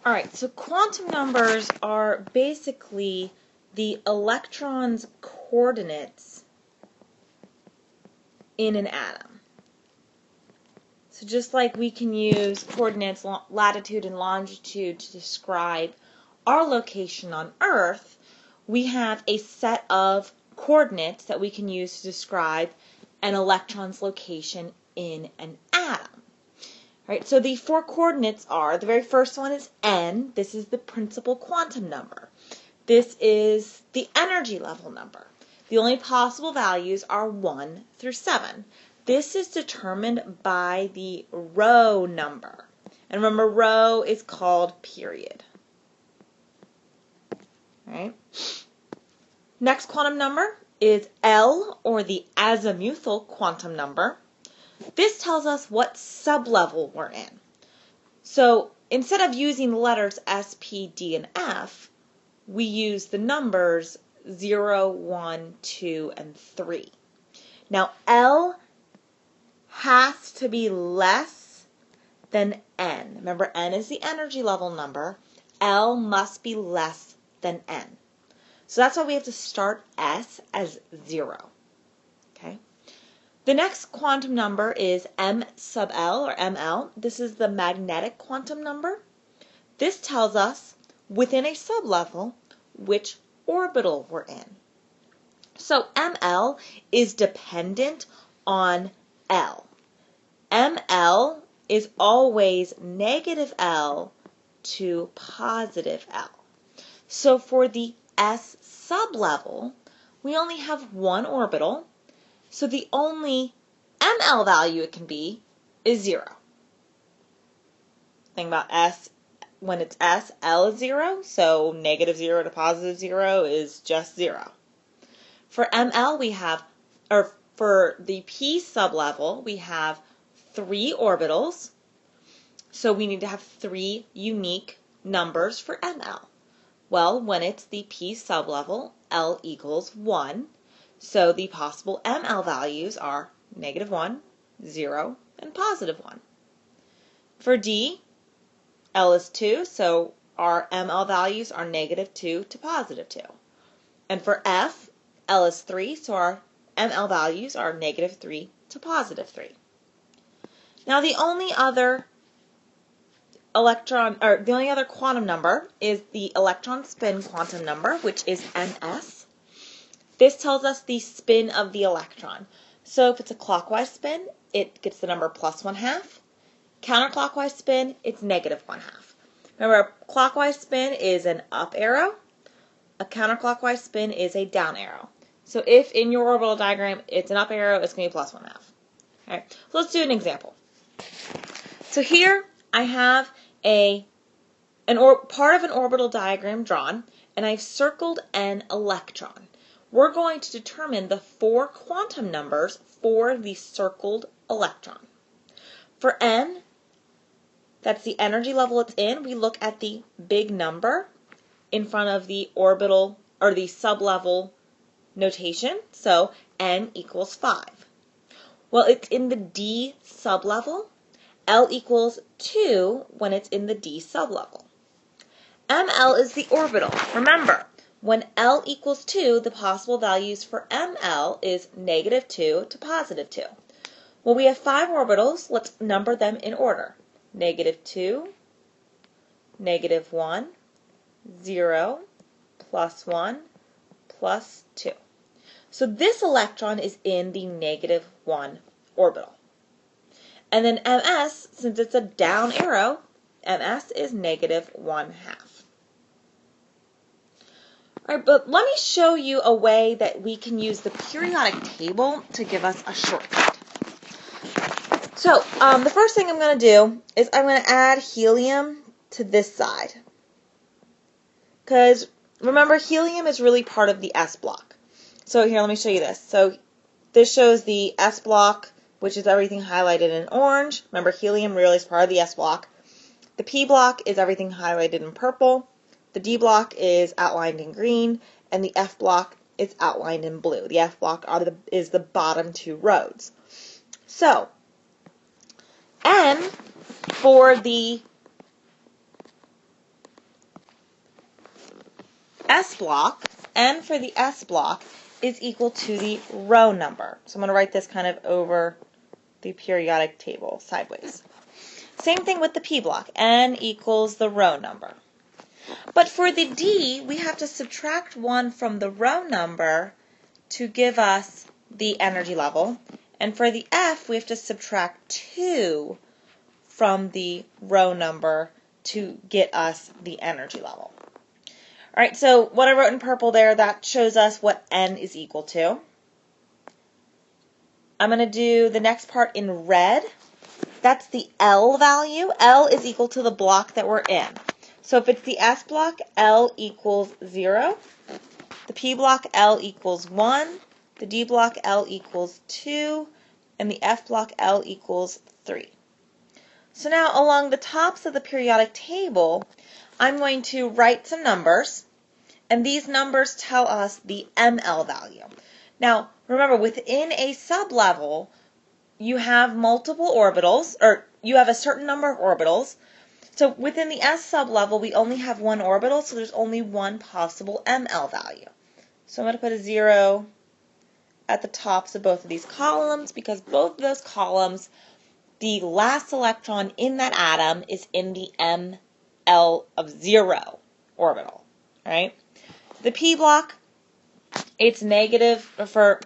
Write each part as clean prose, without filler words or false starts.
All right, so quantum numbers are basically the electron's coordinates in an atom. So just like we can use coordinates, latitude and longitude, to describe our location on Earth, we have a set of coordinates that we can use to describe an electron's location in an atom. Right, so the four coordinates are, the very first one is n. This is the principal quantum number. This is the energy level number. The only possible values are 1 through 7. This is determined by the rho number. And remember, rho is called period. Right? Next quantum number is L, or the azimuthal quantum number. This tells us what sublevel we're in. So instead of using the letters S, P, D, and F, we use the numbers 0, 1, 2, and 3. Now L has to be less than N. Remember, N is the energy level number. L must be less than N. So that's why we have to start S as 0. Okay? The next quantum number is M sub L, or ML. This is the magnetic quantum number. This tells us, within a sublevel, which orbital we're in. So ML is dependent on L. ML is always negative L to positive L. So for the S sublevel, we only have one orbital. So the only ML value it can be is 0. Think about S, when it's S, L is 0, so negative 0 to positive 0 is just 0. For ML we have, or for the P sublevel, we have 3 orbitals, so we need to have 3 unique numbers for ML. Well, when it's the P sublevel, L equals 1. So the possible ML values are negative 1, 0, and positive 1. For D, L is 2, so our ML values are negative 2 to positive 2. And for F, L is 3, so our ML values are negative 3 to positive 3. Now the only other quantum number is the electron spin quantum number, which is ns. This tells us the spin of the electron. So if it's a clockwise spin, it gets the number plus 1/2. Counterclockwise spin, it's negative 1/2. Remember, a clockwise spin is an up arrow. A counterclockwise spin is a down arrow. So if in your orbital diagram it's an up arrow, it's going to be plus 1/2. All right, so let's do an example. So here I have part of an orbital diagram drawn, and I've circled an electron. We're going to determine the 4 quantum numbers for the circled electron. For N, that's the energy level it's in, we look at the big number in front of the orbital, or the sublevel notation, so N equals 5. Well, it's in the D sublevel. L equals 2 when it's in the D sublevel. ML is the orbital. Remember, when L equals 2, the possible values for ML is negative 2 to positive 2. Well, we have 5 orbitals. Let's number them in order. Negative 2, negative 1, 0, plus 1, plus 2. So this electron is in the negative 1 orbital. And then MS, since it's a down arrow, MS is negative 1/2. All right, but let me show you a way that we can use the periodic table to give us a shortcut. So the first thing I'm going to do is I'm going to add helium to this side. Because remember, helium is really part of the S block. So here, let me show you this. So this shows the S block, which is everything highlighted in orange. Remember, helium really is part of the S block. The P block is everything highlighted in purple. The D block is outlined in green, and the F block is outlined in blue. The F block is the bottom 2 rows. So, N for the S block, N for the S block, is equal to the row number. So I'm going to write this kind of over the periodic table sideways. Same thing with the P block, N equals the row number. But for the D, we have to subtract 1 from the row number to give us the energy level. And for the F, we have to subtract 2 from the row number to get us the energy level. All right, so what I wrote in purple there, that shows us what N is equal to. I'm going to do the next part in red. That's the L value. L is equal to the block that we're in. So if it's the S block, L equals 0. The P block, L equals 1. The D block, L equals 2. And the F block, L equals 3. So now along the tops of the periodic table, I'm going to write some numbers. And these numbers tell us the ML value. Now, remember, within a sublevel, you have multiple orbitals, or you have a certain number of orbitals. So within the S sublevel, we only have one orbital, so there's only one possible ML value. So I'm going to put a 0 at the tops of both of these columns, because both of those columns, the last electron in that atom is in the ML of 0 orbital, right? The P block, it's negative, for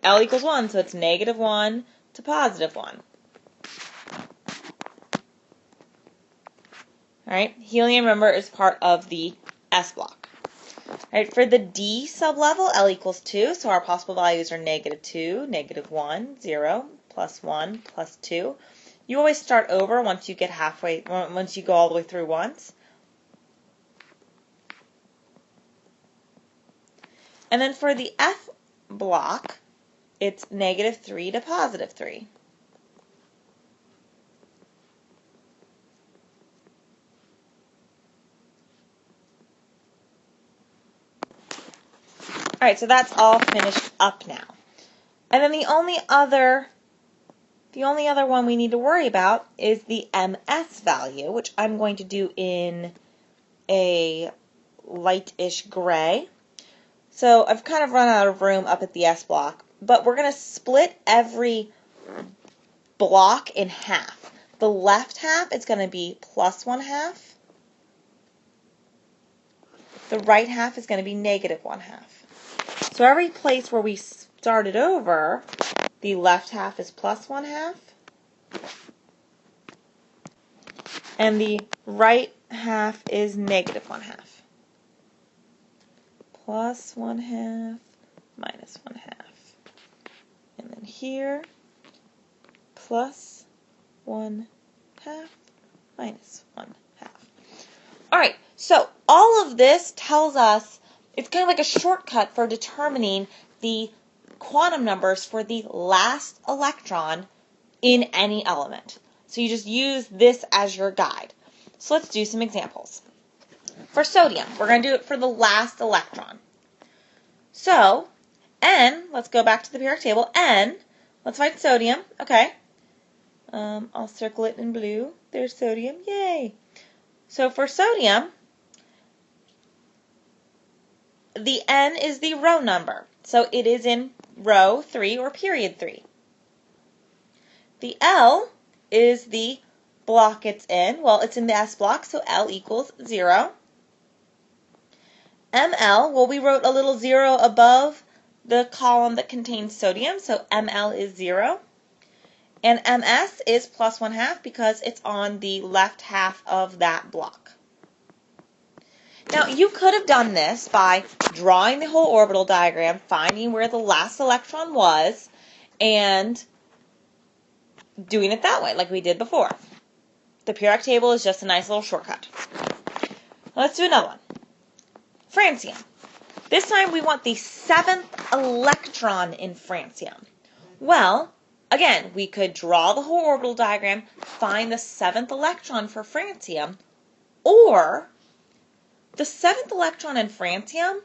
L equals 1, so it's -1 to +1. All right, helium, remember, is part of the S block. All right, for the D sublevel, L equals 2, so our possible values are -2, -1, 0, +1, +2. You always start over once you get halfway, once you go all the way through once. And then for the F block, it's -3 to +3. All right, so that's all finished up now. And then the only other one we need to worry about is the MS value, which I'm going to do in a lightish gray. So I've kind of run out of room up at the S block, but we're going to split every block in half. The left half is going to be +1/2. The right half is going to be -1/2. So every place where we started over, the left half is +1/2, and the right half is -1/2. +1/2, -1/2. And then here, +1/2, -1/2. All right, so all of this tells us, it's kind of like a shortcut for determining the quantum numbers for the last electron in any element. So you just use this as your guide. So let's do some examples. For sodium, we're going to do it for the last electron. So N, let's go back to the periodic table. N, let's find sodium. Okay. I'll circle it in blue. There's sodium. Yay. So for sodium, the N is the row number. So it is in row 3 or period 3. The L is the block it's in. Well, it's in the S block, so L equals 0. ML, well, we wrote a little 0 above the column that contains sodium, so ML is 0. And MS is +1/2 because it's on the left half of that block. Now, you could have done this by drawing the whole orbital diagram, finding where the last electron was, and doing it that way, like we did before. The periodic table is just a nice little shortcut. Let's do another one. Francium. This time we want the 7th electron in francium. Well, again, we could draw the whole orbital diagram, find the 7th electron for francium, or the 7th electron in francium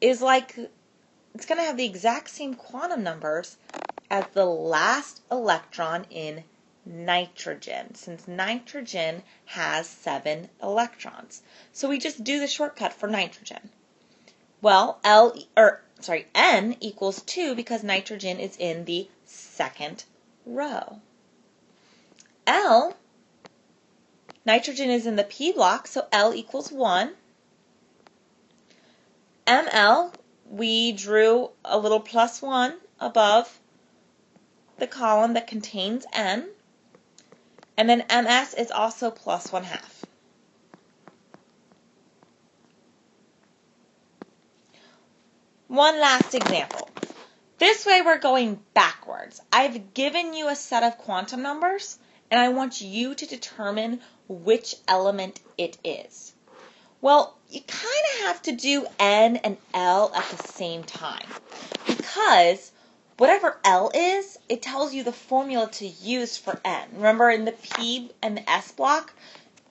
is like, it's going to have the exact same quantum numbers as the last electron in nitrogen, since nitrogen has 7 electrons. So we just do the shortcut for nitrogen. Well, N equals 2 because nitrogen is in the second row. L, nitrogen is in the P block, so L equals 1. ML, we drew a little +1 above the column that contains N. And then MS is also +1/2. One last example. This way we're going backwards. I've given you a set of quantum numbers, and I want you to determine which element it is. Well, you kind of have to do N and L at the same time, because whatever L is, it tells you the formula to use for N. Remember, in the P and the S block,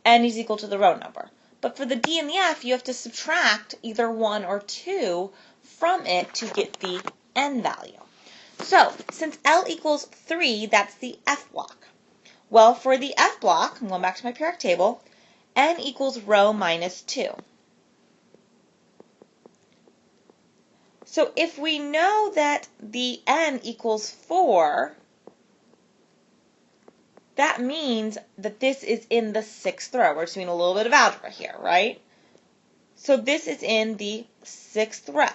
N is equal to the row number. But for the D and the F, you have to subtract either 1 or 2 from it to get the N value. So, since L equals 3, that's the F block. Well, for the F block, I'm going back to my periodic table, N equals row minus 2. So if we know that the N equals 4, that means that this is in the 6th row. We're just doing a little bit of algebra here, right? So this is in the 6th row.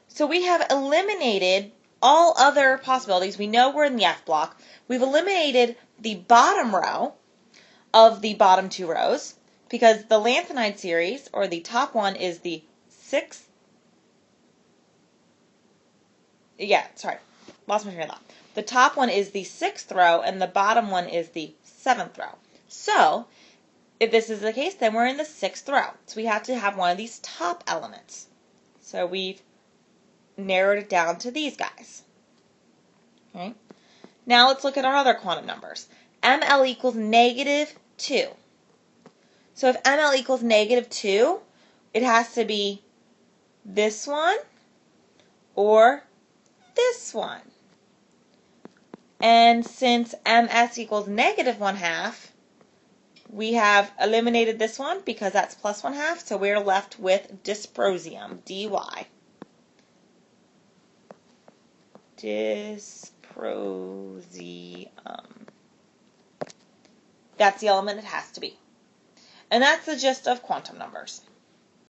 So we have eliminated all other possibilities. We know we're in the F block. We've eliminated the bottom row of the bottom 2 rows because the lanthanide series, or the top one, is the 6th. Lost my train of thought. The top one is the 6th row, and the bottom one is the 7th row. So, if this is the case, then we're in the 6th row. So we have to have one of these top elements. So we've narrowed it down to these guys. Okay. Now let's look at our other quantum numbers. ML equals -2. So if ML equals -2, it has to be this one or this one. And since MS equals -1/2, we have eliminated this one because that's +1/2, so we're left with dysprosium, dy. Dysprosium. That's the element it has to be. And that's the gist of quantum numbers.